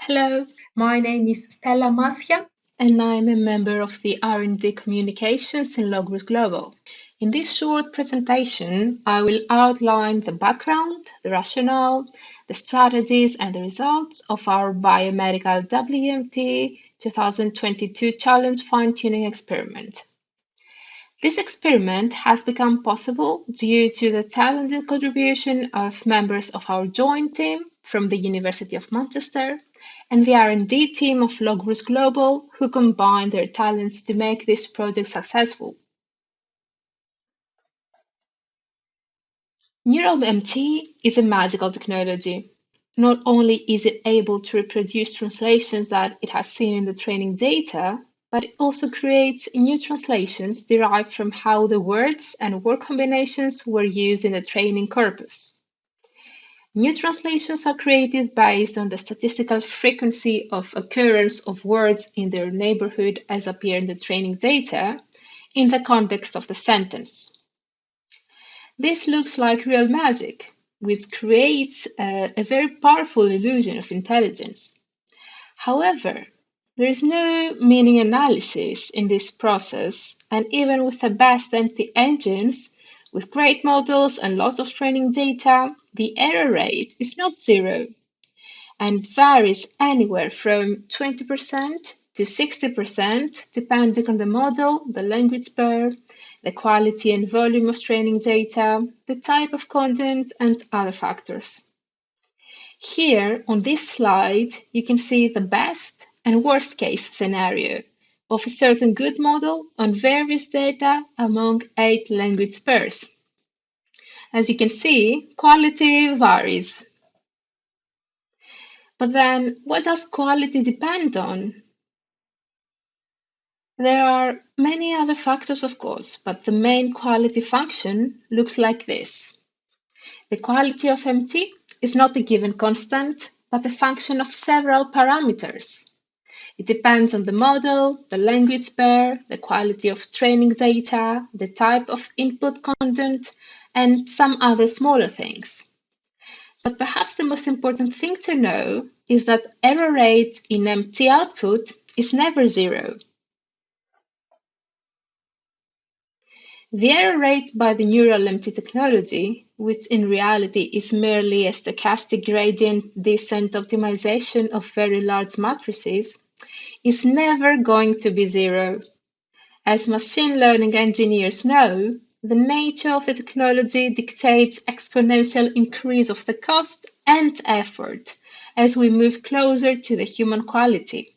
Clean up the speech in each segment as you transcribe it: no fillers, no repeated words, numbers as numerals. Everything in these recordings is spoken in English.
Hello, my name is Stella Masja, and I'm a member of the R&D Communications in Logos Global. In this short presentation, I will outline the background, the rationale, the strategies, and the results of our Biomedical WMT 2022 Challenge Fine-Tuning Experiment. This experiment has become possible due to the talented contribution of members of our joint team from the University of Manchester and the R&D team of Logos Global, who combined their talents to make this project successful. NLLB is a magical technology. Not only is it able to reproduce translations that it has seen in the training data, but it also creates new translations derived from how the words and word combinations were used in the training corpus. New translations are created based on the statistical frequency of occurrence of words in their neighborhood as appear in the training data in the context of the sentence. This looks like real magic, which creates a very powerful illusion of intelligence. However, there is no meaning analysis in this process, and even with the best NT engines, with great models and lots of training data, the error rate is not zero and varies anywhere from 20% to 60% depending on the model, the language pair, the quality and volume of training data, the type of content, and other factors. Here on this slide, you can see the best and worst case scenario of a certain good model on various data among 8 language pairs. As you can see, quality varies. But then, what does quality depend on? There are many other factors, of course, but the main quality function looks like this. The quality of MT is not a given constant, but a function of several parameters. It depends on the model, the language pair, the quality of training data, the type of input content, and some other smaller things. But perhaps the most important thing to know is that error rate in MT output is never zero. The error rate by the neural MT technology, which in reality is merely a stochastic gradient descent optimization of very large matrices, is never going to be zero. As machine learning engineers know, the nature of the technology dictates exponential increase of the cost and effort as we move closer to the human quality.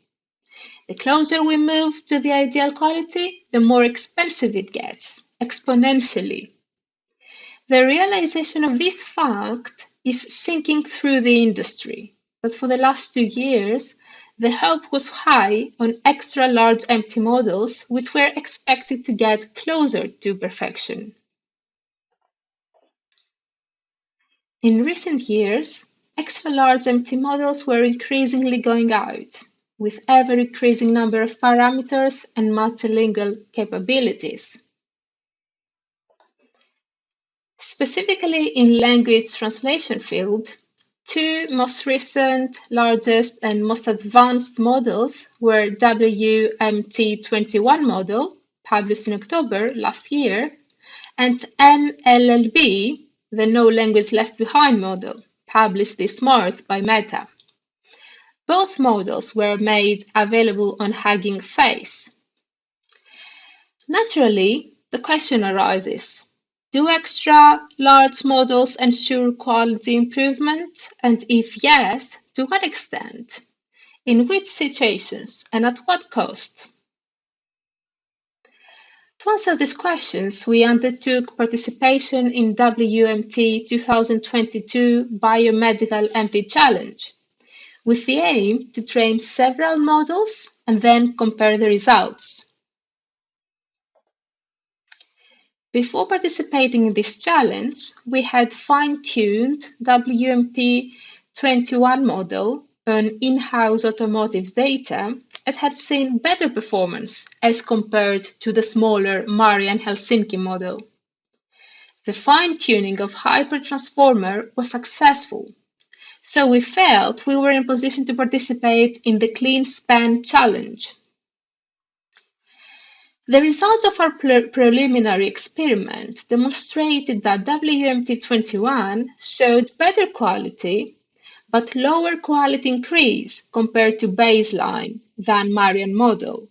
The closer we move to the ideal quality, the more expensive it gets, exponentially. The realization of this fact is sinking through the industry, but for the last 2 years, the hope was high on extra large MT models, which were expected to get closer to perfection. In recent years, extra large MT models were increasingly going out, with ever-increasing number of parameters and multilingual capabilities. Specifically in language translation field, 2 most recent, largest, and most advanced models were WMT21 model, published in October last year, and NLLB, the No Language Left Behind model, published this March by Meta. Both models were made available on Hugging Face. Naturally, the question arises, do extra large models ensure quality improvement? And if yes, to what extent? In which situations and at what cost? To answer these questions, we undertook participation in WMT 2022 Biomedical MT Challenge, with the aim to train several models and then compare the results. Before participating in this challenge, we had fine-tuned WMT21 model on in-house automotive data and had seen better performance as compared to the smaller Marian Helsinki model. The fine-tuning of hypertransformer was successful, So we felt we were in position to participate in the ClinSpEn challenge. The results of our preliminary experiment demonstrated that WMT21 showed better quality, but lower quality increase compared to baseline than Marian model.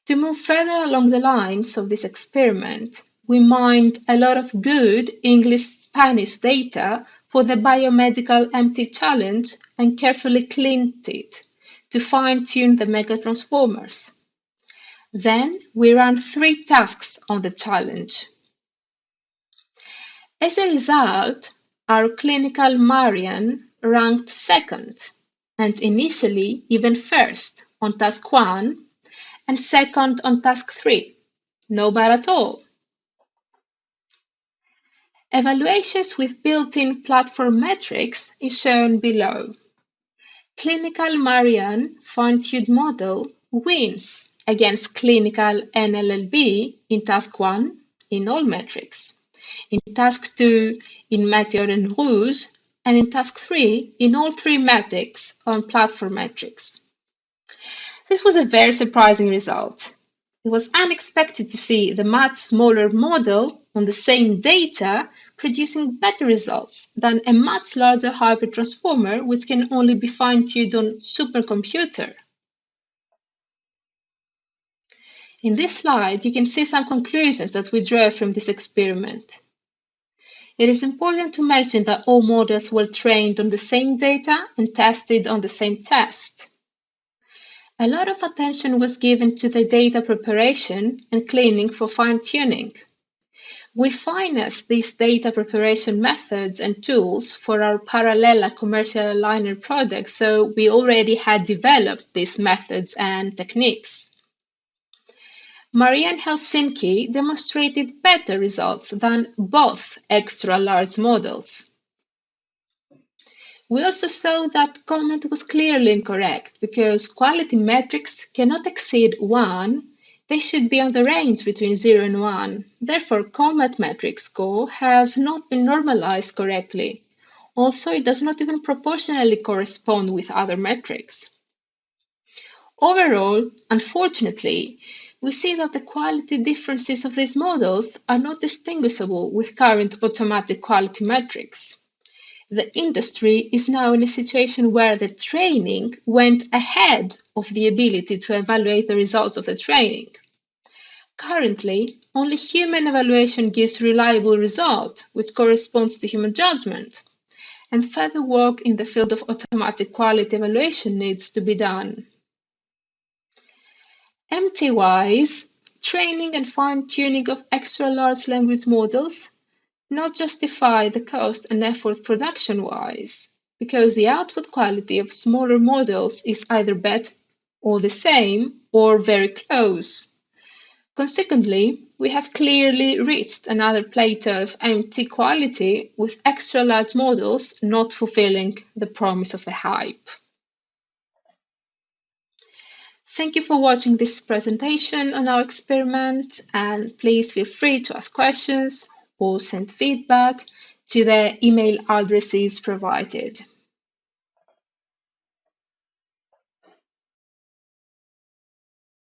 To move further along the lines of this experiment, we mined a lot of good English-Spanish data for the Biomedical WMT challenge and carefully cleaned it to fine-tune the megatransformers. Then we ran 3 tasks on the challenge. As a result, our clinical Marian ranked second, and initially even first on task 1 and second on task 3. No bad at all. Evaluations with built-in platform metrics is shown below. Clinical Marian fine-tuned model wins against clinical NLLB in task 1 in all metrics, in task 2 in Meteor and Rouge, and in task 3 in all 3 metrics on platform metrics. This was a very surprising result. It was unexpected to see the much smaller model on the same data producing better results than a much larger hypertransformer which can only be fine-tuned on supercomputer. In this slide, you can see some conclusions that we drew from this experiment. It is important to mention that all models were trained on the same data and tested on the same test. A lot of attention was given to the data preparation and cleaning for fine-tuning. We financed these data preparation methods and tools for our Parallella commercial aligner product, so we already had developed these methods and techniques. Marian Helsinki demonstrated better results than both extra-large models. We also saw that comment was clearly incorrect because quality metrics cannot exceed 1. They should be on the range between 0 and 1. Therefore, comment metric score has not been normalized correctly. Also, it does not even proportionally correspond with other metrics. Overall, unfortunately, we see that the quality differences of these models are not distinguishable with current automatic quality metrics. The industry is now in a situation where the training went ahead of the ability to evaluate the results of the training. Currently, only human evaluation gives reliable result, which corresponds to human judgment, and further work in the field of automatic quality evaluation needs to be done. MT-wise, training and fine-tuning of extra-large language models not justify the cost and effort production-wise, because the output quality of smaller models is either better or the same or very close. Consequently, we have clearly reached another plateau of MT quality with extra-large models not fulfilling the promise of the hype. Thank you for watching this presentation on our experiment, and please feel free to ask questions or send feedback to the email addresses provided.